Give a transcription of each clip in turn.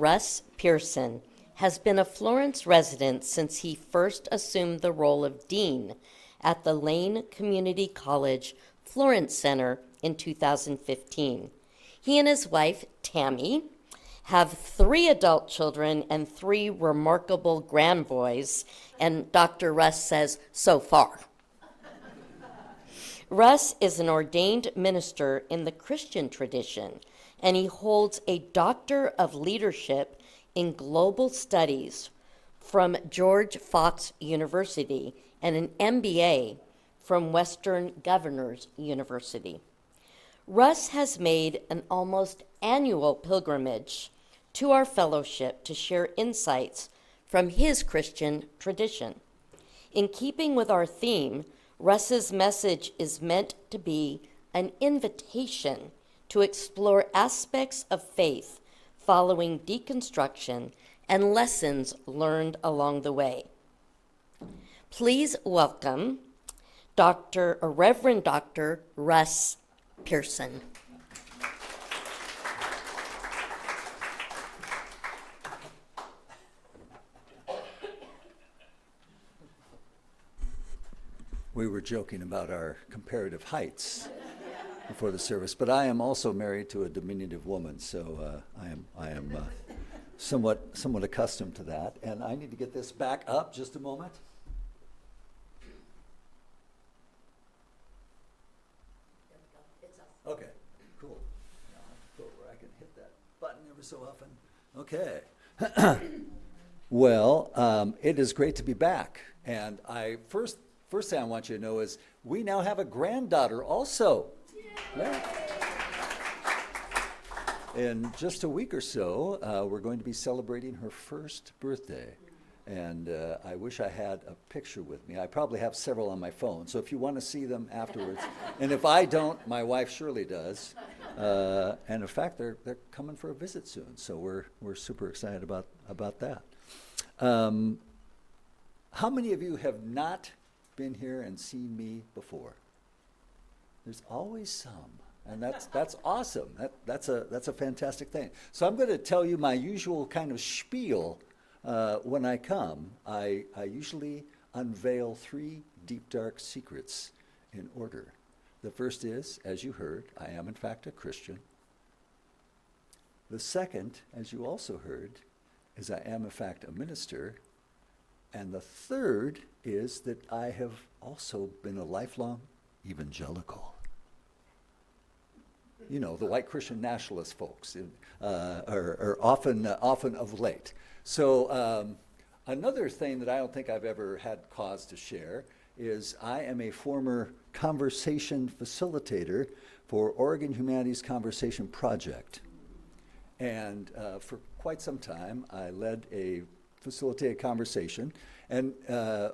Russ Pierson has been a Florence resident since he first assumed the role of dean at the Lane Community College Florence Center in 2015. He and his wife, Tammy, have 3 adult children and 3 remarkable grandboys, and Dr. Russ says, so far. Russ is an ordained minister in the Christian tradition, and he holds a Doctor of Leadership in Global Studies from George Fox University and an MBA from Western Governors University. Russ has made an almost annual pilgrimage to our fellowship to share insights from his Christian tradition. In keeping with our theme, Russ's message is meant to be an invitation to explore aspects of faith following deconstruction and lessons learned along the way. Please welcome Reverend Dr. Russ Pierson. We were joking about our comparative heights before the service, but I am also married to a diminutive woman, so I am somewhat accustomed to that. And I need to get this back up just a moment. Okay, cool. Now I'll go where I can hit that button every so often. Okay. Well, it is great to be back. And first thing I want you to know is we now have a granddaughter also. Yeah. In just a week or so, we're going to be celebrating her first birthday. And I wish I had a picture with me. I probably have several on my phone. So if you want to see them afterwards, and if I don't, my wife Shirley does. And in fact, they're coming for a visit soon. So we're super excited about that. How many of you have not been here and seen me before? There's always some, and that's awesome. That's a fantastic thing. So I'm going to tell you my usual kind of spiel when I come. I usually unveil 3 deep, dark secrets in order. The first is, as you heard, I am in fact a Christian. The second, as you also heard, is I am in fact a minister. And the third is that I have also been a lifelong evangelical. You know, the white Christian nationalist folks are often of late. So another thing that I don't think I've ever had cause to share is I am a former conversation facilitator for Oregon Humanities Conversation Project. And for quite some time, I led a facilitated conversation. And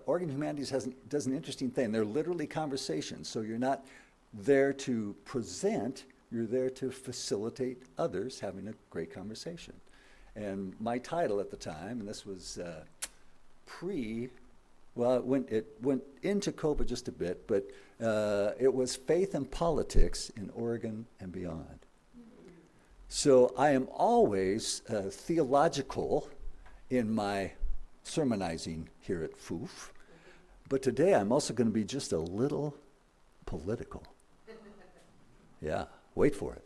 Oregon Humanities does an interesting thing. They're literally conversations. So you're not there to present, you're there to facilitate others having a great conversation. And my title at the time, and this was it went into COVID just a bit, but it was Faith and Politics in Oregon and Beyond. So I am always theological in my sermonizing here at FOOF, but today I'm also going to be just a little political. Yeah, wait for it.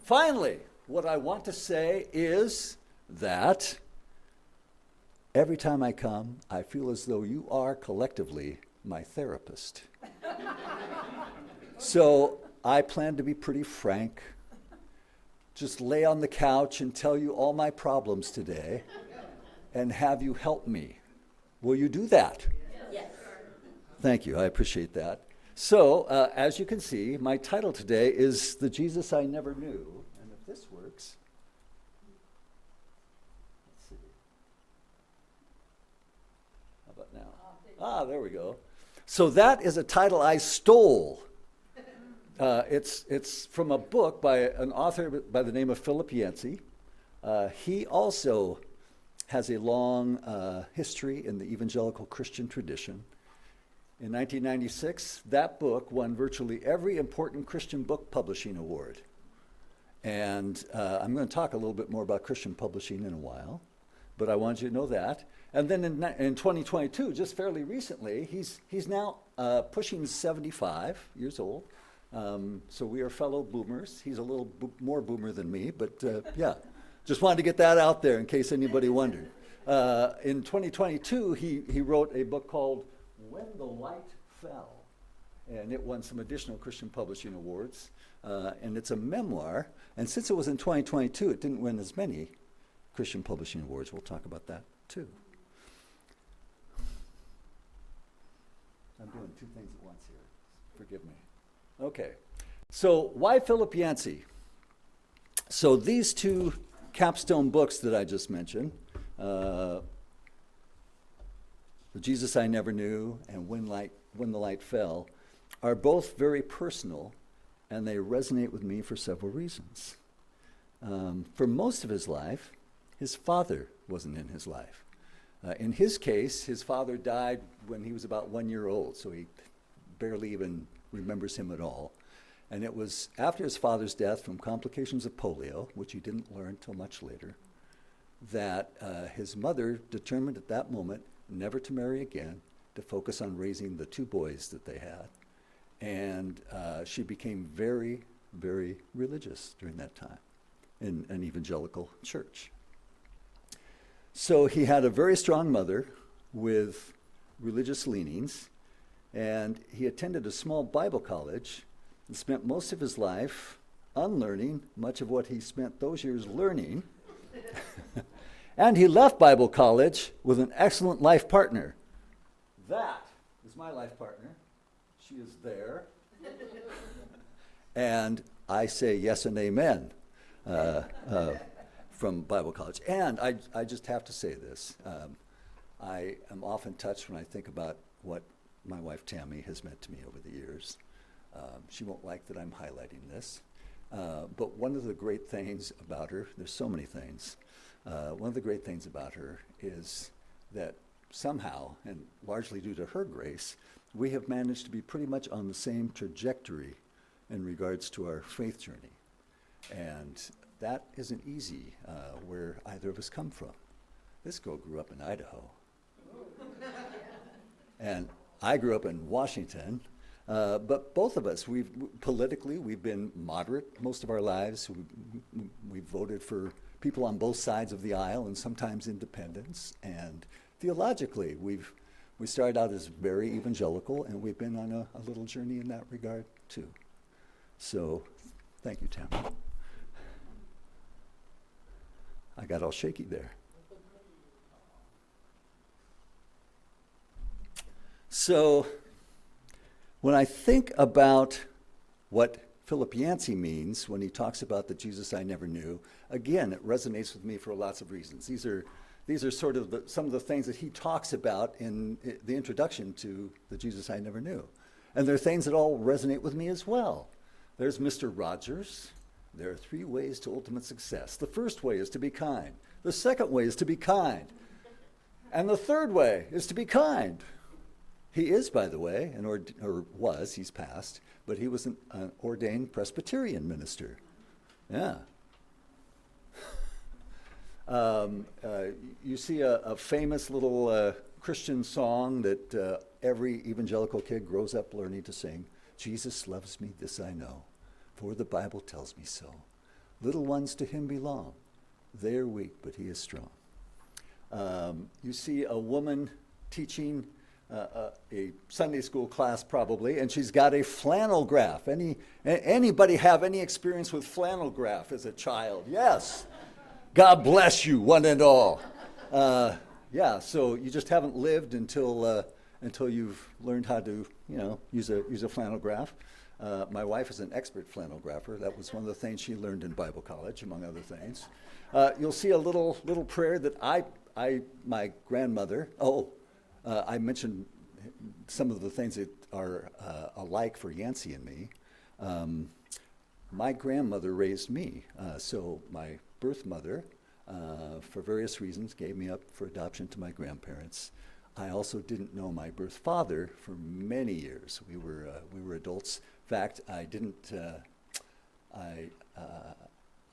Finally, what I want to say is that every time I come, I feel as though you are collectively my therapist. So I plan to be pretty frank, just lay on the couch and tell you all my problems today and have you help me. Will you do that? Yes. Thank you. I appreciate that. So, as you can see, my title today is The Jesus I Never Knew. And if this works, let's see. How about now? There we go. So that is a title I stole. It's from a book by an author by the name of Philip Yancey. He also has a long history in the evangelical Christian tradition. In 1996, that book won virtually every important Christian book publishing award. And I'm going to talk a little bit more about Christian publishing in a while, but I want you to know that. And then in 2022, just fairly recently, he's now pushing 75 years old. So we are fellow boomers. He's a little more boomer than me, but yeah, just wanted to get that out there in case anybody wondered. In 2022, he wrote a book called When the Light Fell, and it won some additional Christian publishing awards. And it's a memoir, and since it was in 2022, it didn't win as many Christian publishing awards. We'll talk about that too. I'm doing two things at once here. Forgive me. Okay, so why Philip Yancey? So these two capstone books that I just mentioned, The Jesus I Never Knew and When the Light Fell, are both very personal, and they resonate with me for several reasons. For most of his life, his father wasn't in his life. In his case, his father died when he was about 1 year old, so he barely even remembers him at all. And it was after his father's death from complications of polio, which he didn't learn until much later, that his mother determined at that moment never to marry again, to focus on raising the two boys that they had. And she became very, very religious during that time in an evangelical church. So he had a very strong mother with religious leanings, and he attended a small Bible college and spent most of his life unlearning much of what he spent those years learning. And he left Bible college with an excellent life partner. That is my life partner. She is there. And I say yes and amen from Bible college. And I just have to say this. I am often touched when I think about what my wife Tammy has meant to me over the years. She won't like that I'm highlighting this. But one of the great things about her, there's so many things, one of the great things about her is that somehow, and largely due to her grace, we have managed to be pretty much on the same trajectory in regards to our faith journey. And that isn't easy where either of us come from. This girl grew up in Idaho. And I grew up in Washington. But both of us, politically, we've been moderate most of our lives. We've voted for people on both sides of the aisle and sometimes independents. And theologically, we started out as very evangelical, and we've been on a little journey in that regard too. So, thank you, Tam. I got all shaky there. So, when I think about what Philip Yancey means when he talks about the Jesus I never knew, again, it resonates with me for lots of reasons. These are sort of some of the things that he talks about in the introduction to the Jesus I Never Knew. And there are things that all resonate with me as well. There's Mr. Rogers. There are 3 ways to ultimate success. The first way is to be kind. The second way is to be kind. And the third way is to be kind. He is, by the way, or was, he's passed, but he was an ordained Presbyterian minister. Yeah. You see a famous little Christian song that every evangelical kid grows up learning to sing. Jesus loves me, this I know, for the Bible tells me so. Little ones to him belong. They are weak, but he is strong. You see a woman teaching a Sunday school class probably, and she's got a flannel graph. Anybody have any experience with flannel graph as a child? Yes. God bless you, one and all. Yeah, so you just haven't lived until you've learned how to, use a flannel graph. My wife is an expert flannel grapher. That was one of the things she learned in Bible college, among other things. You'll see a little prayer that my grandmother. I mentioned some of the things that are alike for Yancey and me. My grandmother raised me, so my birth mother, for various reasons, gave me up for adoption to my grandparents. I also didn't know my birth father for many years. We were adults. In fact, I didn't.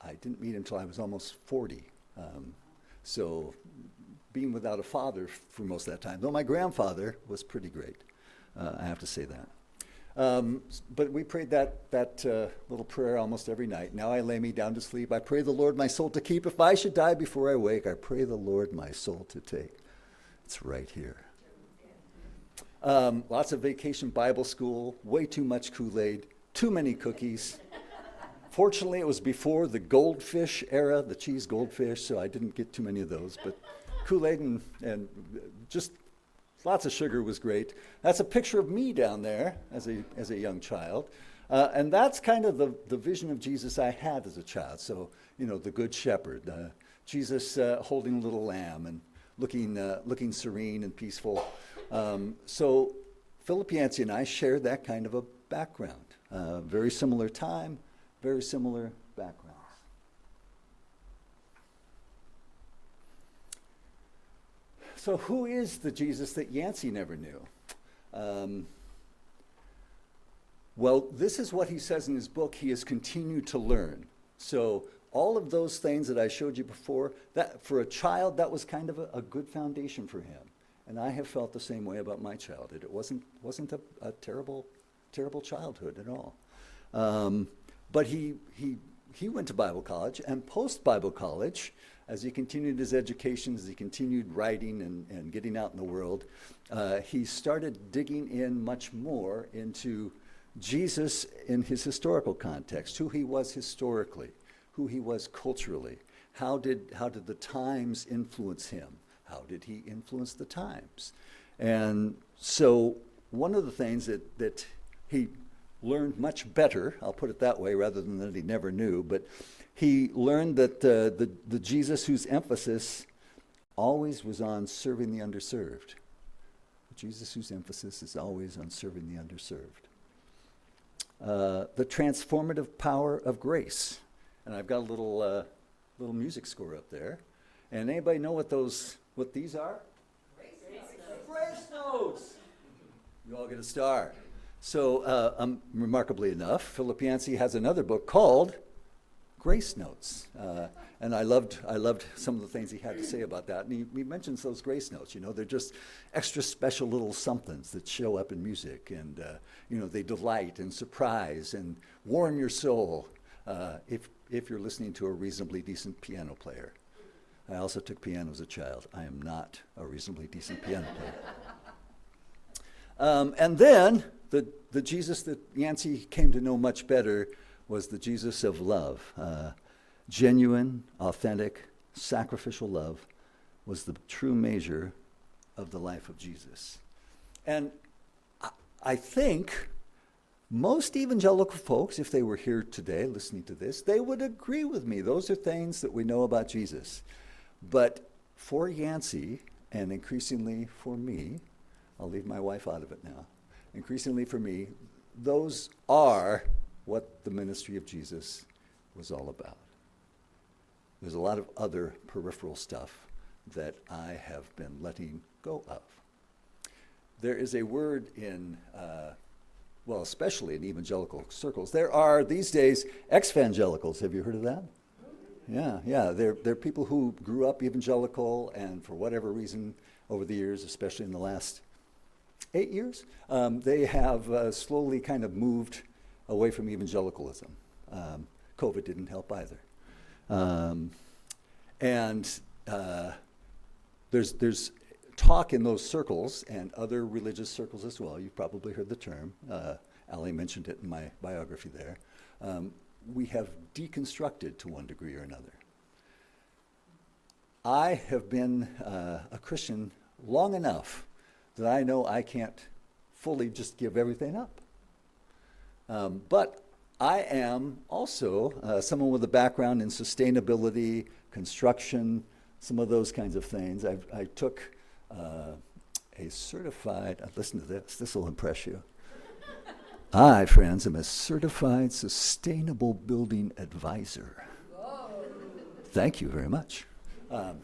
I didn't meet him until I was almost 40. So being without a father for most of that time, though my grandfather was pretty great, I have to say that. But we prayed that little prayer almost every night. Now I lay me down to sleep. I pray the Lord my soul to keep. If I should die before I wake, I pray the Lord my soul to take. It's right here. Lots of vacation Bible school, way too much Kool-Aid, too many cookies. Fortunately, it was before the goldfish era, the cheese goldfish, so I didn't get too many of those. But Kool-Aid and just lots of sugar was great. That's a picture of me down there as a young child. And that's kind of the vision of Jesus I had as a child. So, the Good Shepherd, Jesus holding a little lamb and looking serene and peaceful. So Philip Yancey and I shared that kind of a background. Very similar time, very similar backgrounds. So who is the Jesus that Yancey never knew? Well, this is what he says in his book. He has continued to learn. So all of those things that I showed you before, that for a child, that was kind of a good foundation for him. And I have felt the same way about my childhood. It wasn't a terrible childhood at all. But he went to Bible college, and post-Bible college, as he continued his education, as he continued writing and getting out in the world, he started digging in much more into Jesus in his historical context, who he was historically, who he was culturally. How did the times influence him? How did he influence the times? And so one of the things that he learned much better, I'll put it that way, rather than that he never knew, but he learned that the Jesus whose emphasis always was on serving the underserved. Jesus whose emphasis is always on serving the underserved. The transformative power of grace. And I've got a little music score up there. And anybody know what these are? Grace notes. You all get a star. So remarkably enough, Philip Yancey has another book called Grace Notes. And I loved some of the things he had to say about that. And he mentions those grace notes. They're just extra special little somethings that show up in music. And, they delight and surprise and warm your soul if you're listening to a reasonably decent piano player. I also took piano as a child. I am not a reasonably decent piano player. And then the Jesus that Yancey came to know much better was the Jesus of love. Genuine, authentic, sacrificial love was the true measure of the life of Jesus. And I think most evangelical folks, if they were here today listening to this, they would agree with me. Those are things that we know about Jesus. But for Yancey, and increasingly for me, I'll leave my wife out of it now, increasingly for me, those are what the ministry of Jesus was all about. There's a lot of other peripheral stuff that I have been letting go of. There is a word in, especially in evangelical circles, there are these days ex-evangelicals. Have you heard of that? Yeah. They're people who grew up evangelical, and for whatever reason over the years, especially in the last 8 years, they have slowly kind of moved away from evangelicalism. COVID didn't help either. There's talk in those circles and other religious circles as well. You've probably heard the term. Ali mentioned it in my biography there. We have deconstructed to one degree or another. I have been a Christian long enough that I know I can't fully just give everything up. But I am also someone with a background in sustainability, construction, some of those kinds of things. I took a certified, listen to this will impress you. I, friends, am a certified sustainable building advisor. Whoa. Thank you very much. I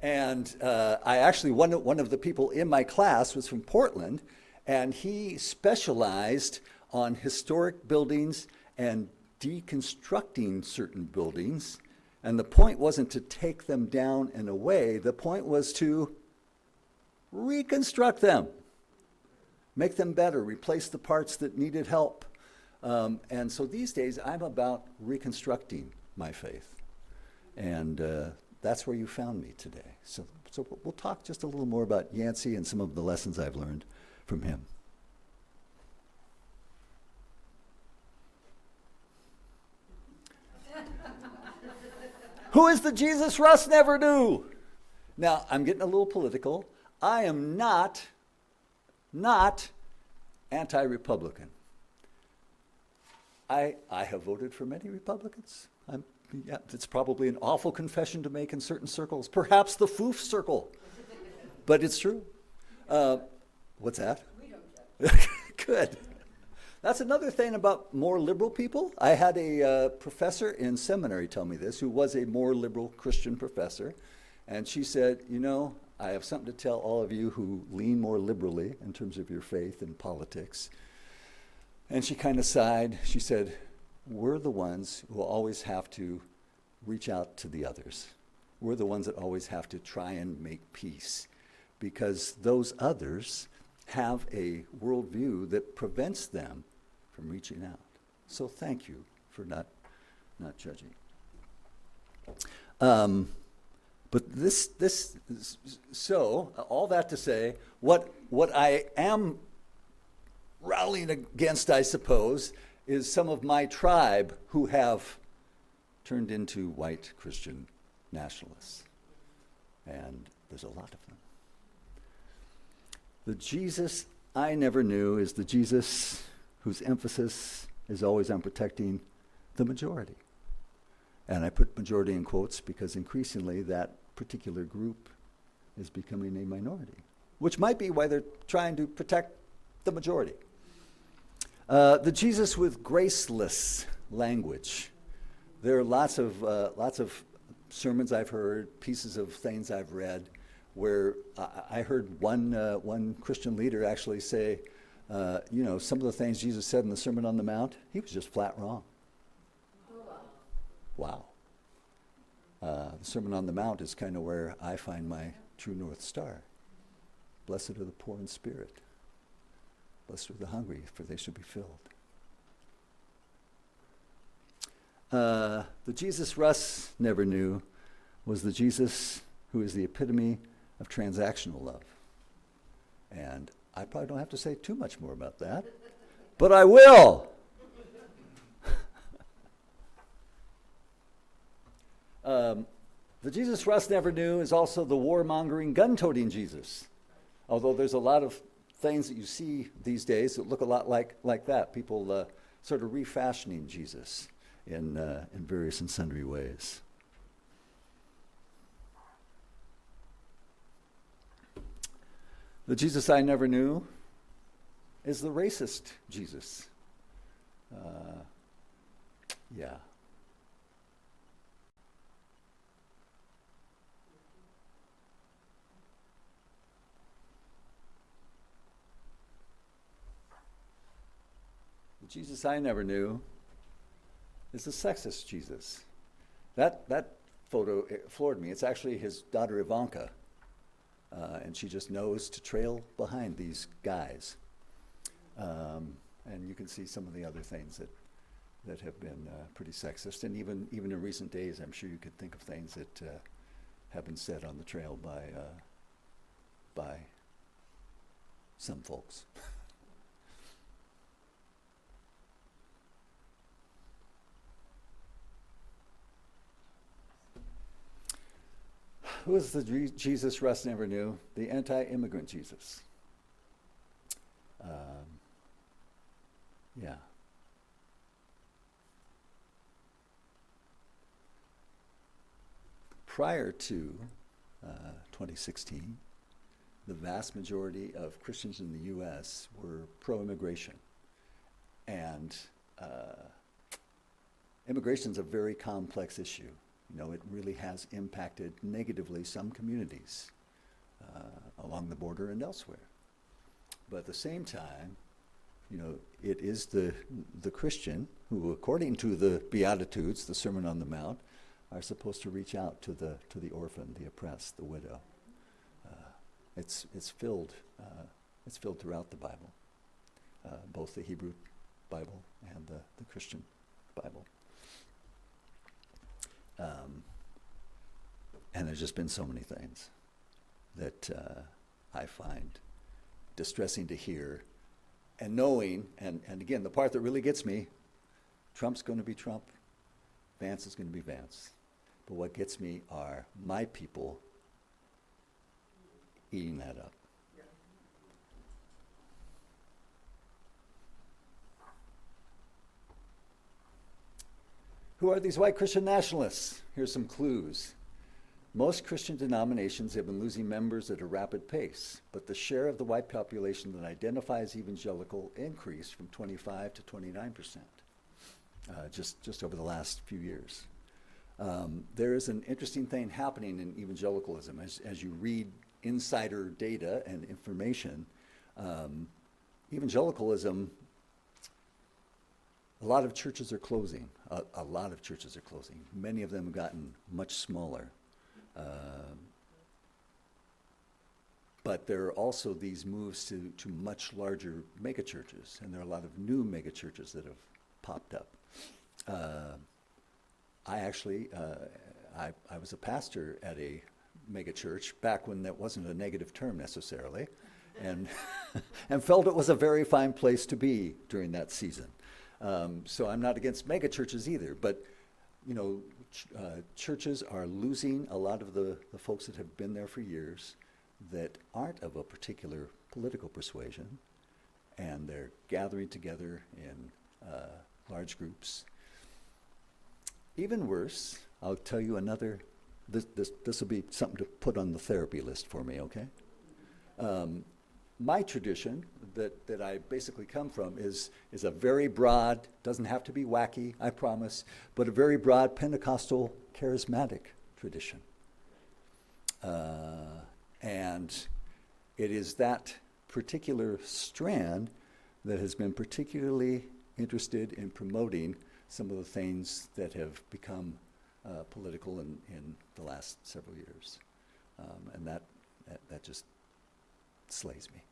actually, one of the people in my class was from Portland, and he specialized on historic buildings and deconstructing certain buildings, and the point wasn't to take them down and away. The point was to reconstruct them, make them better, replace the parts that needed help. And so these days, I'm about reconstructing my faith. And that's where you found me today. So we'll talk just a little more about Yancey and some of the lessons I've learned from him. Who is the Jesus Russ never knew? Now, I'm getting a little political. I am not anti-Republican. I have voted for many Republicans. Yeah, it's probably an awful confession to make in certain circles, perhaps the foof circle, but it's true. What's that? We don't judge. Good. That's another thing about more liberal people. I had a professor in seminary tell me this, who was a more liberal Christian professor, and she said, you know, I have something to tell all of you who lean more liberally in terms of your faith and politics. And she kind of sighed. She said, we're the ones who always have to reach out to the others. We're the ones that always have to try and make peace, because those others have a worldview that prevents them from reaching out. So thank you for not judging. But so all that to say, what I am rallying against, I suppose, is some of my tribe who have turned into white Christian nationalists. And there's a lot of them. The Jesus I never knew is the Jesus whose emphasis is always on protecting the majority. And I put majority in quotes because increasingly that particular group is becoming a minority, which might be why they're trying to protect the majority. The Jesus with graceless language. There are lots of sermons I've heard, pieces of things I've read, where I heard one Christian leader actually say, some of the things Jesus said in the Sermon on the Mount, he was just flat wrong. Wow. The Sermon on the Mount is kind of where I find my true North Star. Blessed are the poor in spirit. Blessed are the hungry, for they shall be filled. The Jesus Russ never knew was the Jesus who is the epitome of transactional love. And I probably don't have to say too much more about that, but I will. The Jesus Russ never knew is also the warmongering, gun-toting Jesus. Although there's a lot of things that you see these days that look a lot like that. People sort of refashioning Jesus in various and sundry ways. The Jesus I never knew is the racist Jesus. Yeah. The Jesus I never knew is the sexist Jesus. That photo floored me. It's actually his daughter Ivanka. And she just knows to trail behind these guys. And you can see some of the other things that have been pretty sexist. And even in recent days, I'm sure you could think of things that have been said on the trail by some folks. Who is the Jesus Russ never knew? The anti-immigrant Jesus. Yeah. Prior to 2016, the vast majority of Christians in the U.S. were pro-immigration. And immigration is a very complex issue. It really has impacted negatively some communities along the border and elsewhere. But at the same time, it is the Christian who, according to the Beatitudes, the Sermon on the Mount, are supposed to reach out to the orphan, the oppressed, the widow. It's filled throughout the Bible, both the Hebrew Bible and the Christian Bible. And there's just been so many things that I find distressing to hear, and knowing, and again, the part that really gets me, Trump's going to be Trump, Vance is going to be Vance. But what gets me are my people eating that up. Who are these white Christian nationalists? Here's some clues. Most Christian denominations have been losing members at a rapid pace, but the share of the white population that identifies evangelical increased from 25 to 29%, just over the last few years. There is an interesting thing happening in evangelicalism. As you read insider data and information, evangelicalism, a lot of churches are closing. A lot of churches are closing. Many of them have gotten much smaller. But there are also these moves to much larger megachurches, and there are a lot of new megachurches that have popped up. I actually, I was a pastor at a megachurch back when that wasn't a negative term necessarily, and and felt it was a very fine place to be during that season. So I'm not against megachurches either, but churches are losing a lot of the folks that have been there for years that aren't of a particular political persuasion, and they're gathering together in large groups. Even worse, I'll tell you another, this will be something to put on the therapy list for me, okay? My tradition that I basically come from is a very broad, doesn't have to be wacky, I promise, but a very broad Pentecostal charismatic tradition. And it is that particular strand that has been particularly interested in promoting some of the things that have become political in the last several years. And that just slays me.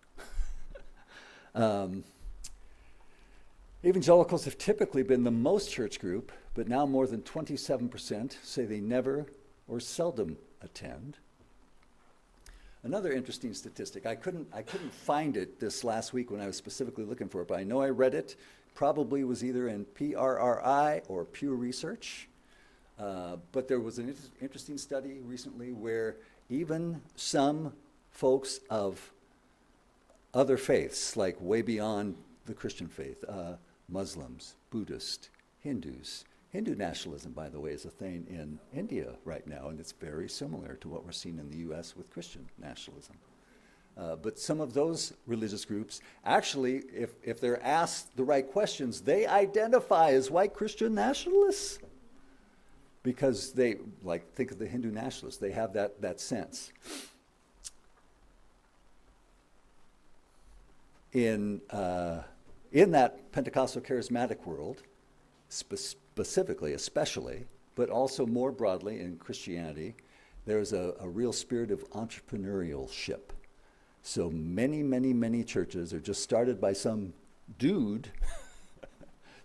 Evangelicals have typically been the most church group, but now more than 27% say they never or seldom attend. Another interesting statistic, I couldn't find it this last week when I was specifically looking for it, but I know I read it. Probably was either in PRRI or Pew Research. But there was an interesting study recently where even some folks of other faiths, like way beyond the Christian faith, Muslims, Buddhists, Hindus. Hindu nationalism, by the way, is a thing in India right now, and it's very similar to what we're seeing in the U.S. with Christian nationalism. But some of those religious groups, actually, if they're asked the right questions, they identify as white Christian nationalists. Because they, think of the Hindu nationalists, they have that sense. In that Pentecostal charismatic world, specifically, especially, but also more broadly in Christianity, there's a real spirit of entrepreneurship. So many churches are just started by some dude,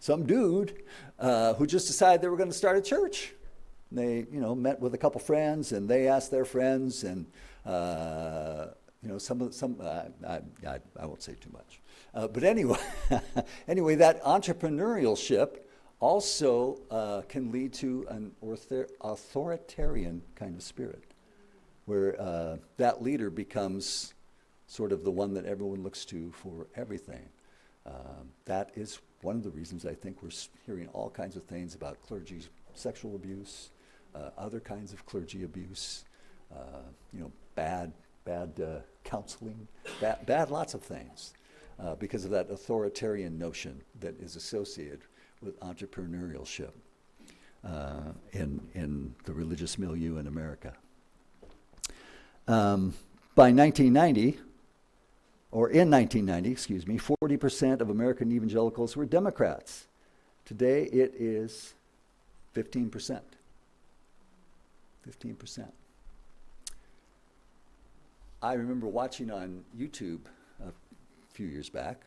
who just decided they were going to start a church. They, met with a couple friends, and they asked their friends, and I won't say too much. But anyway, that entrepreneurship also can lead to an authoritarian kind of spirit, where that leader becomes sort of the one that everyone looks to for everything. That is one of the reasons I think we're hearing all kinds of things about clergy sexual abuse, other kinds of clergy abuse, bad counseling, bad lots of things, because of that authoritarian notion that is associated with entrepreneurship in the religious milieu in America. By 1990, or in 1990, 40% of American evangelicals were Democrats. Today it is 15%. 15%. I remember watching on YouTube a few years back,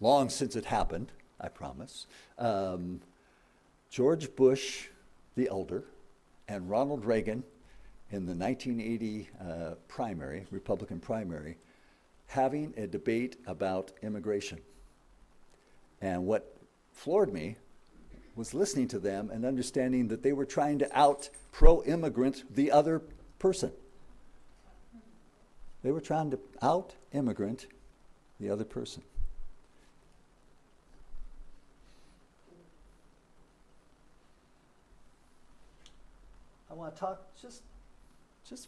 long since it happened, I promise, George Bush the elder and Ronald Reagan in the 1980 primary, Republican primary, having a debate about immigration. And what floored me was listening to them and understanding that they were trying to out pro-immigrant the other person. They were trying to out-immigrant the other person. I want to talk just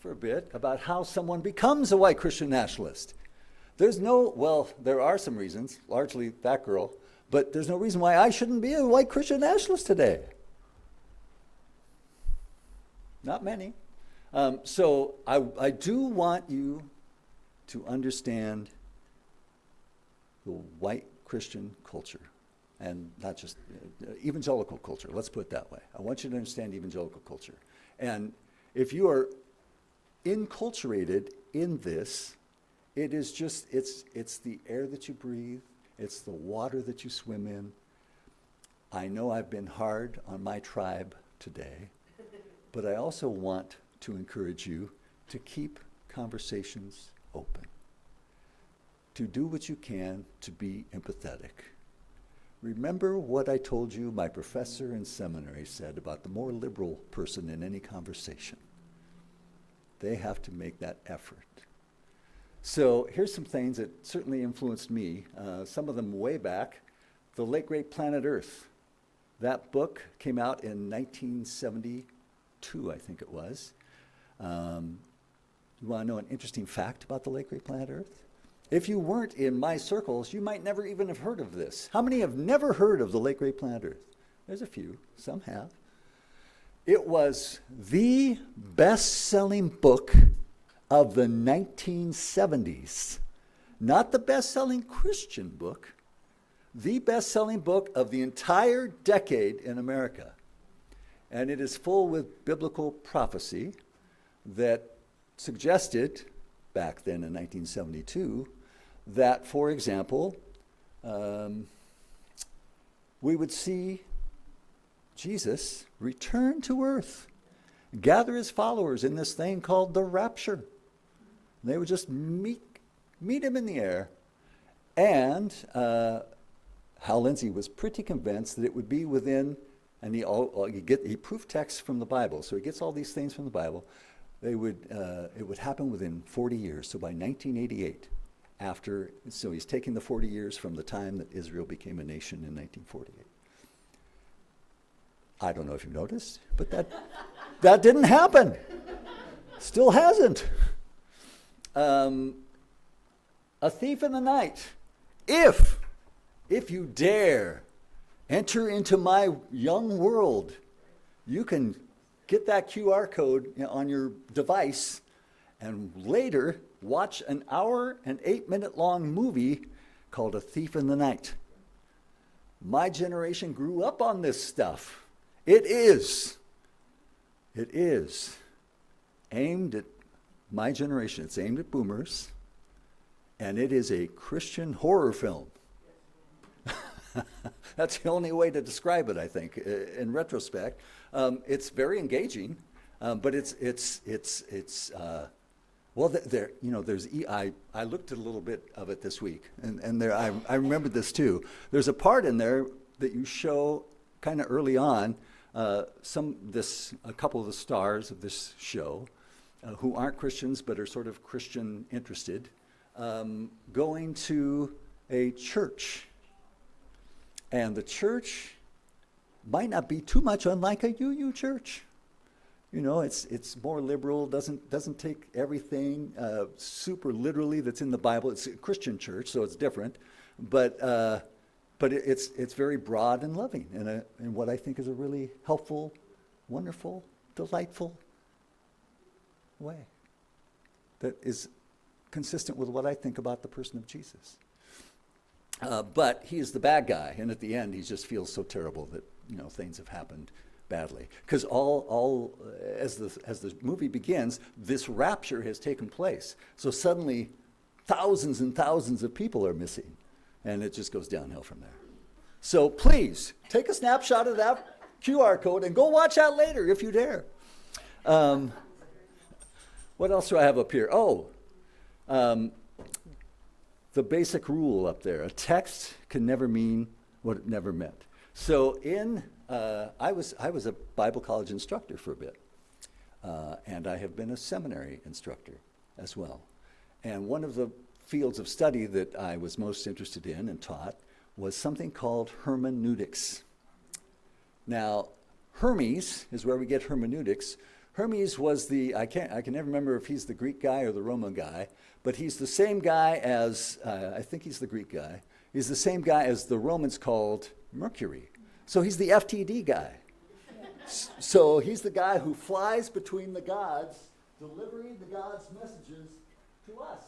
for a bit about how someone becomes a white Christian nationalist. There are some reasons, largely that girl, but there's no reason why I shouldn't be a white Christian nationalist today. Not many. So I do want you to understand the white Christian culture, and not just evangelical culture. Let's put it that way. I want you to understand evangelical culture. And if you are enculturated in this, it is just, it's the air that you breathe, it's the water that you swim in. I know I've been hard on my tribe today, but I also want to encourage you to keep conversations open, to do what you can to be empathetic. Remember what I told you my professor in seminary said about the more liberal person in any conversation. They have to make that effort. So here's some things that certainly influenced me, some of them way back. The Late Great Planet Earth. That book came out in 1972, I think it was. You want to know an interesting fact about the Late Great Planet Earth? If you weren't in my circles, you might never even have heard of this. How many have never heard of the Late Great Planet Earth? There's a few, some have. It was the best-selling book of the 1970s. Not the best-selling Christian book, the best-selling book of the entire decade in America. And it is full with biblical prophecy that suggested, back then in 1972, that, for example, we would see Jesus return to earth, gather his followers in this thing called the rapture. They would just meet him in the air. And Hal Lindsey was pretty convinced that it would be within, and he proved texts from the Bible, so he gets all these things from the Bible. It would happen within 40 years, so by 1988, so he's taking the 40 years from the time that Israel became a nation in 1948. I don't know if you noticed, but that didn't happen. Still hasn't. A thief in the night. If you dare enter into my young world, you can get that QR code on your device and later watch an hour and 8-minute long movie called A Thief in the Night. My generation grew up on this stuff. It is aimed at my generation. It's aimed at boomers, and it is a Christian horror film. That's the only way to describe it, I think, in retrospect. It's very engaging, but I looked at a little bit of it this week, and there I remembered this too. There's a part in there that you show kind of early on, a couple of the stars of this show, who aren't Christians but are sort of Christian interested, going to a church. And the church might not be too much unlike a UU church. You know, it's more liberal, doesn't take everything super literally that's in the Bible. It's a Christian church, so it's different, but it's very broad and loving in what I think is a really helpful, wonderful, delightful way that is consistent with what I think about the person of Jesus. But he is the bad guy, and at the end, he just feels so terrible that things have happened badly. Because as the movie begins, this rapture has taken place. So suddenly, thousands and thousands of people are missing, and it just goes downhill from there. So please take a snapshot of that QR code and go watch that later if you dare. What else do I have up here? The basic rule up there: a text can never mean what it never meant. So I was a Bible college instructor for a bit, and I have been a seminary instructor as well. And one of the fields of study that I was most interested in and taught was something called hermeneutics. Now, Hermes is where we get hermeneutics. Hermes was I can never remember if he's the Greek guy or the Roman guy, but he's the same guy as, I think he's the Greek guy. He's the same guy as the Romans called Mercury. So he's the FTD guy. So he's the guy who flies between the gods, delivering the gods' messages to us.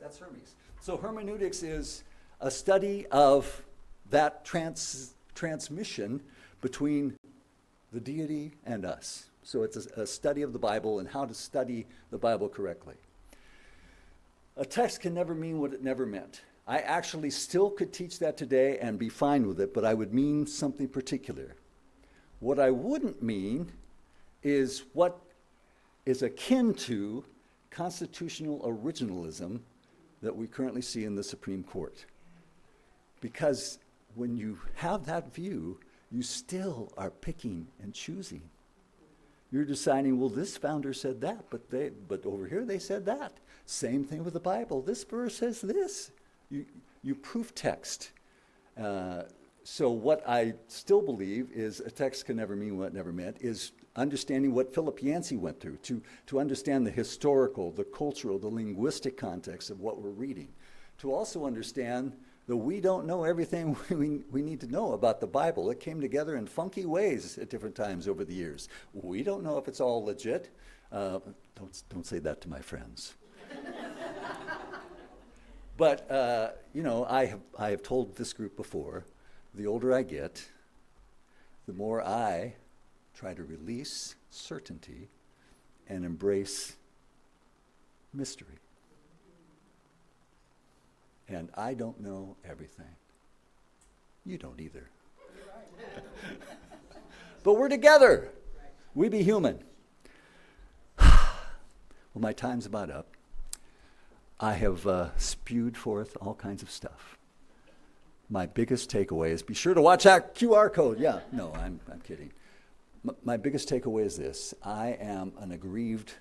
That's Hermes. So hermeneutics is a study of that transmission between the deity and us. So it's a study of the Bible and how to study the Bible correctly. A text can never mean what it never meant. I actually still could teach that today and be fine with it, but I would mean something particular. What I wouldn't mean is what is akin to constitutional originalism that we currently see in the Supreme Court. Because when you have that view, you still are picking and choosing. You're deciding, well, this founder said that, but over here they said that. Same thing with the Bible. This verse says this. You proof text. So what I still believe is a text can never mean what it never meant, is understanding what Philip Yancey went through, to understand the historical, the cultural, the linguistic context of what we're reading. To also understand that we don't know everything we need to know about the Bible. It came together in funky ways at different times over the years. We don't know if it's all legit. Don't say that to my friends. But I have told this group before, the older I get, the more I try to release certainty and embrace mystery. And I don't know everything. You don't either. But we're together. We be human. Well, my time's about up. I have spewed forth all kinds of stuff. My biggest takeaway is, be sure to watch that QR code. Yeah, no, I'm kidding. My biggest takeaway is this: I am an aggrieved,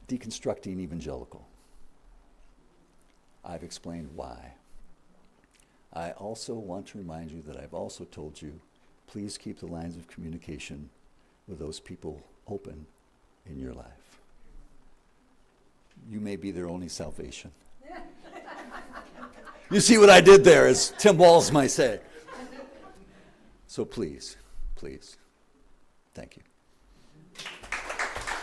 deconstructing evangelical. I've explained why. I also want to remind you that I've also told you, please keep the lines of communication with those people open in your life. You may be their only salvation. You see what I did there, as Tim Walls might say. So please, thank you.